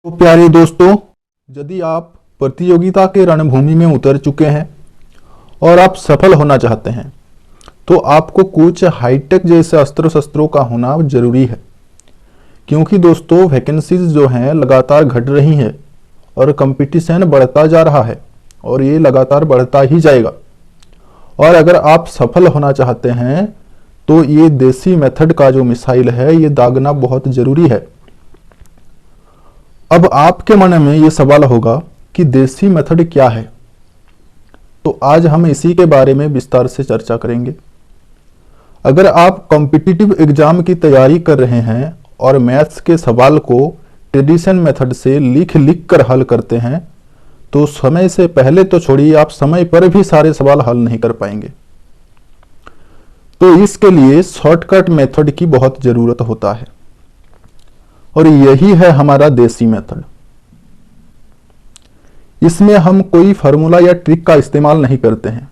तो प्यारे दोस्तों, यदि आप प्रतियोगिता के रणभूमि में उतर चुके हैं और आप सफल होना चाहते हैं तो आपको कुछ हाईटेक जैसे अस्त्र शस्त्रों का होना जरूरी है। क्योंकि दोस्तों वैकेंसीज जो हैं लगातार घट रही हैं और कंपटीशन बढ़ता जा रहा है और ये लगातार बढ़ता ही जाएगा। और अगर आप सफल होना चाहते हैं तो ये देसी मेथड का जो मिसाइल है ये दागना बहुत जरूरी है। अब आपके मन में ये सवाल होगा कि देसी मेथड क्या है, तो आज हम इसी के बारे में विस्तार से चर्चा करेंगे। अगर आप कॉम्पिटिटिव एग्जाम की तैयारी कर रहे हैं और मैथ्स के सवाल को ट्रेडिशन मेथड से लिख लिख कर हल करते हैं तो समय से पहले तो छोड़िए, आप समय पर भी सारे सवाल हल नहीं कर पाएंगे। तो इसके लिए शॉर्टकट मेथड की बहुत जरूरत होता है और यही है हमारा देसी मेथड। इसमें हम कोई फार्मूला या ट्रिक का इस्तेमाल नहीं करते हैं,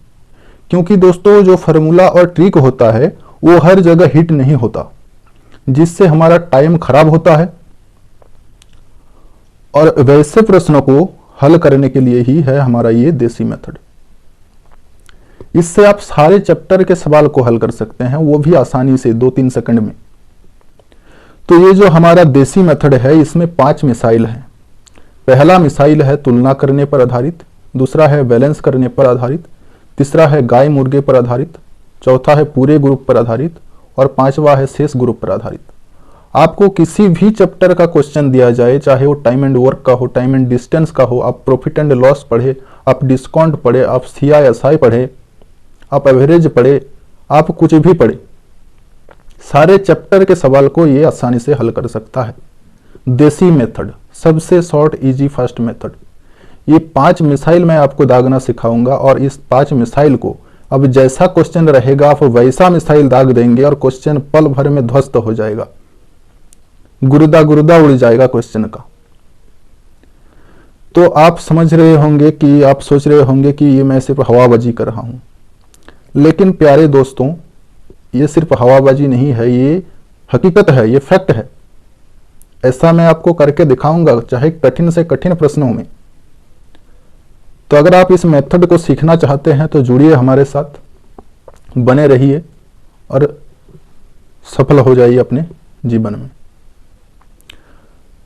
क्योंकि दोस्तों जो फार्मूला और ट्रिक होता है वो हर जगह हिट नहीं होता, जिससे हमारा टाइम खराब होता है। और वैसे प्रश्नों को हल करने के लिए ही है हमारा ये देसी मेथड। इससे आप सारे चैप्टर के सवाल को हल कर सकते हैं, वो भी आसानी से 2-3 सेकंड में। तो ये जो हमारा देसी मेथड है इसमें 5 मिसाइल हैं। पहला मिसाइल है तुलना करने पर आधारित, दूसरा है बैलेंस करने पर आधारित, तीसरा है गाय मुर्गे पर आधारित, चौथा है पूरे ग्रुप पर आधारित और पांचवा है शेष ग्रुप पर आधारित। आपको किसी भी चैप्टर का क्वेश्चन दिया जाए, चाहे वो टाइम एंड वर्क का हो, टाइम एंड डिस्टेंस का हो, आप प्रॉफिट एंड लॉस पढ़े, आप डिस्काउंट पढ़े, आप CISI पढ़े, आप एवरेज पढ़े, आप कुछ भी पढ़े, सारे चैप्टर के सवाल को ये आसानी से हल कर सकता है। देसी मेथड सबसे शॉर्ट इजी फास्ट मेथड। ये 5 मिसाइल मैं आपको दागना सिखाऊंगा और इस 5 मिसाइल को अब जैसा क्वेश्चन रहेगा आप वैसा मिसाइल दाग देंगे और क्वेश्चन पल भर में ध्वस्त हो जाएगा, गुर्दा गुर्दा उड़ जाएगा क्वेश्चन का। तो आप समझ रहे होंगे कि आप सोच रहे होंगे कि ये मैं सिर्फ हवाबाजी कर रहा हूं, लेकिन प्यारे दोस्तों ये सिर्फ हवाबाजी नहीं है, ये हकीकत है, ये फैक्ट है। ऐसा मैं आपको करके दिखाऊंगा, चाहे कठिन से कठिन प्रश्नों में। तो अगर आप इस मेथड को सीखना चाहते हैं तो जुड़िए हमारे साथ, बने रहिए और सफल हो जाइए अपने जीवन में।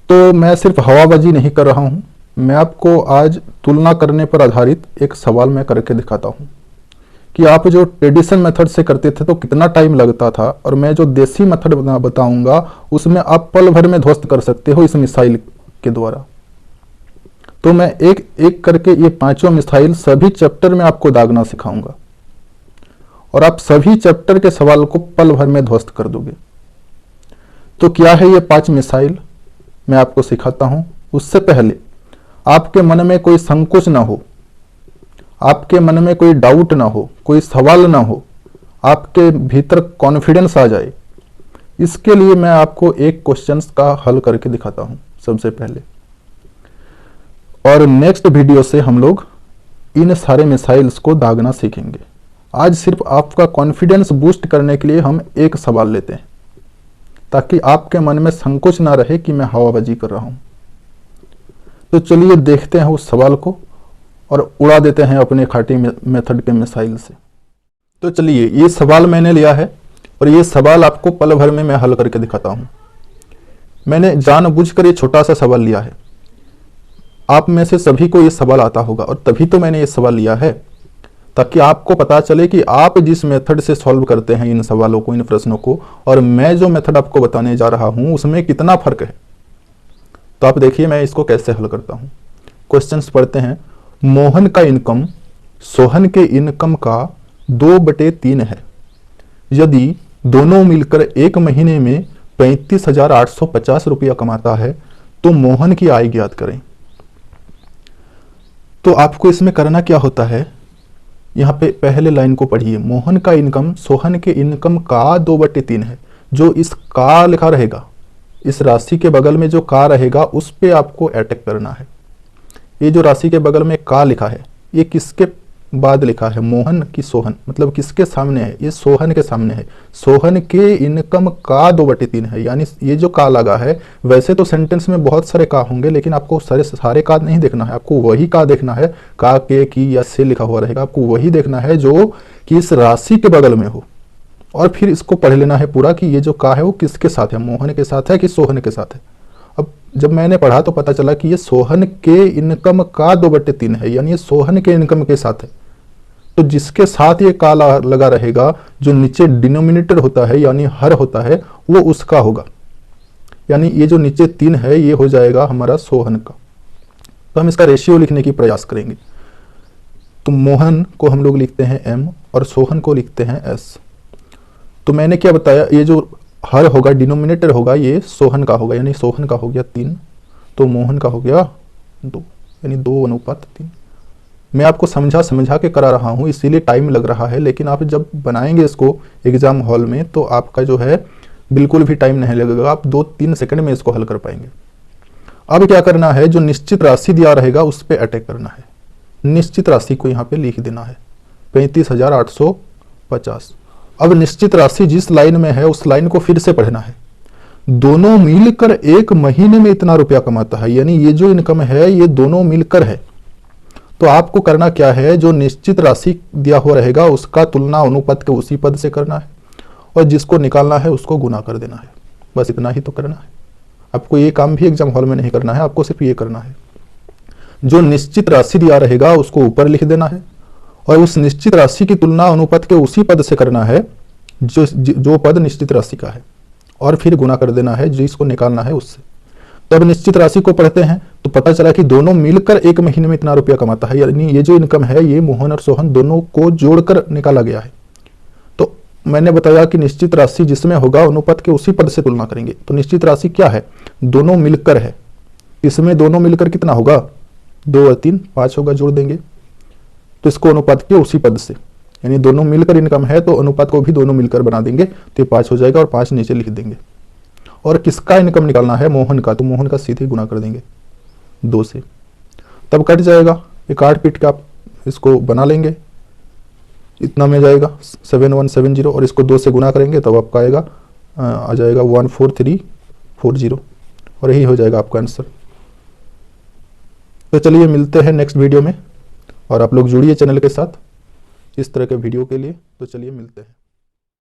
तो मैं सिर्फ हवाबाजी नहीं कर रहा हूं, मैं आपको आज तुलना करने पर आधारित एक सवाल मैं करके दिखाता हूं कि आप जो ट्रेडिशन मेथड से करते थे तो कितना टाइम लगता था, और मैं जो देसी मेथड बताऊंगा उसमें आप पल भर में ध्वस्त कर सकते हो इस मिसाइल के द्वारा। तो मैं एक एक करके ये 5 मिसाइल सभी चैप्टर में आपको दागना सिखाऊंगा और आप सभी चैप्टर के सवाल को पल भर में ध्वस्त कर दोगे। तो क्या है ये 5 मिसाइल, मैं आपको सिखाता हूं। उससे पहले आपके मन में कोई संकोच ना हो, आपके मन में कोई डाउट ना हो, कोई सवाल ना हो, आपके भीतर कॉन्फिडेंस आ जाए, इसके लिए मैं आपको एक क्वेश्चन का हल करके दिखाता हूं सबसे पहले। और नेक्स्ट वीडियो से हम लोग इन सारे मिसाइल्स को दागना सीखेंगे। आज सिर्फ आपका कॉन्फिडेंस बूस्ट करने के लिए हम एक सवाल लेते हैं, ताकि आपके मन में संकोच ना रहे कि मैं हवाबाजी कर रहा हूं। तो चलिए देखते हैं उस सवाल को और उड़ा देते हैं अपने खाटी मेथड के मिसाइल से। तो चलिए ये सवाल मैंने लिया है और ये सवाल आपको पल भर में मैं हल करके दिखाता हूं। मैंने जानबूझकर ये छोटा सा सवाल लिया है। आप में से सभी को ये सवाल आता होगा और तभी तो मैंने ये सवाल लिया है, ताकि आपको पता चले कि आप जिस मेथड से सॉल्व करते हैं इन सवालों को, इन प्रश्नों को, और मैं जो मेथड आपको बताने जा रहा हूं उसमें कितना फर्क है। तो आप देखिए मैं इसको कैसे हल करता हूं। क्वेश्चंस पढ़ते हैं। मोहन का इनकम सोहन के इनकम का 2/3 है। यदि दोनों मिलकर एक महीने में 35,850 रुपया कमाता है तो मोहन की आय ज्ञात करें। तो आपको इसमें करना क्या होता है, यहाँ पे पहले लाइन को पढ़िए। मोहन का इनकम सोहन के इनकम का 2/3 है। जो इस का लिखा रहेगा, इस राशि के बगल में जो का रहेगा उस पे आपको अटैक करना है। ये जो राशि के बगल में का लिखा है ये किसके बाद लिखा है मोहन की सोहन, मतलब किसके सामने है, ये सोहन के सामने है। सोहन के इनकम का 2/3 है, यानी ये जो का लगा है, वैसे तो सेंटेंस में बहुत सारे का होंगे, लेकिन आपको सारे का नहीं देखना है, आपको वही का देखना है, का, के, की या से लिखा हुआ रहेगा, आपको वही देखना है जो कि इस राशि के बगल में हो, और फिर इसको पढ़ लेना है पूरा कि ये जो का है वो किसके साथ है, मोहन के साथ है कि सोहन के साथ है। अब जब मैंने पढ़ा तो पता चला कि ये सोहन के इनकम का 2/3 है, यानी ये सोहन के इनकम के साथ है। तो जिसके साथ ये का लगा रहेगा, जो नीचे डिनोमिनेटर होता है यानी हर होता है, वो उसका होगा, यानी ये जो नीचे 3 है ये हो जाएगा हमारा सोहन का। तो हम इसका रेशियो लिखने की प्रयास करेंगे। तो मोहन को हम लोग लिखते हैं m और सोहन को लिखते हैं s। तो मैंने क्या बताया, ये जो हर होगा, डिनोमिनेटर होगा, ये सोहन का होगा, यानी सोहन का हो गया 3, तो मोहन का हो गया 2, यानी 2:3। मैं आपको समझा के करा रहा हूँ, इसीलिए टाइम लग रहा है, लेकिन आप जब बनाएंगे इसको एग्जाम हॉल में तो आपका जो है बिल्कुल भी टाइम नहीं लगेगा, आप 2-3 सेकंड में इसको हल कर पाएंगे। अब क्या करना है, जो निश्चित राशि दिया रहेगा उस पर अटैक करना है। निश्चित राशि को यहाँ पे लिख देना है 35,850। अब निश्चित राशि जिस लाइन में है उस लाइन को फिर से पढ़ना है। दोनों मिलकर एक महीने में इतना रुपया कमाता है, यानी ये जो इनकम है ये दोनों मिलकर है। तो आपको करना क्या है, जो निश्चित राशि दिया हुआ रहेगा उसका तुलना अनुपात के उसी पद से करना है, और जिसको निकालना है उसको गुना कर देना है। बस इतना ही तो करना है, आपको ये काम भी एग्जाम हॉल में नहीं करना है, आपको सिर्फ ये करना है। जो निश्चित राशि दिया रहेगा उसको ऊपर लिख देना है, और उस निश्चित राशि की तुलना अनुपात के उसी पद से करना है जो पद निश्चित राशि का है, और फिर गुना कर देना है जिसको निकालना है उससे। तब निश्चित राशि को पढ़ते हैं तो पता चला कि दोनों मिलकर एक महीने में इतना रुपया कमाता है, यानी ये जो इनकम है ये मोहन और सोहन दोनों को जोड़कर निकाला गया है। तो मैंने बताया कि निश्चित राशि जिसमें होगा अनुपात के उसी पद से तुलना करेंगे। तो निश्चित राशि क्या है, दोनों मिलकर है, इसमें दोनों मिलकर कितना होगा, 2 और 3 5 होगा, जोड़ देंगे तो इसको अनुपात के उसी पद से, यानी दोनों मिलकर इनकम है तो अनुपात को भी दोनों मिलकर बना देंगे, तो ये 5 हो जाएगा और 5 नीचे लिख देंगे। और किसका इनकम निकालना है, मोहन का, तो मोहन का सीधे गुना कर देंगे 2 से, तब कट जाएगा। ये काट पीट के आप इसको बना लेंगे, इतना में जाएगा 7170, और इसको 2 से गुना करेंगे तब आपका आएगा आ जाएगा 14340, और यही हो जाएगा आपका आंसर। तो चलिए मिलते हैं नेक्स्ट वीडियो में, और आप लोग जुड़िए चैनल के साथ इस तरह के वीडियो के लिए। तो चलिए मिलते हैं।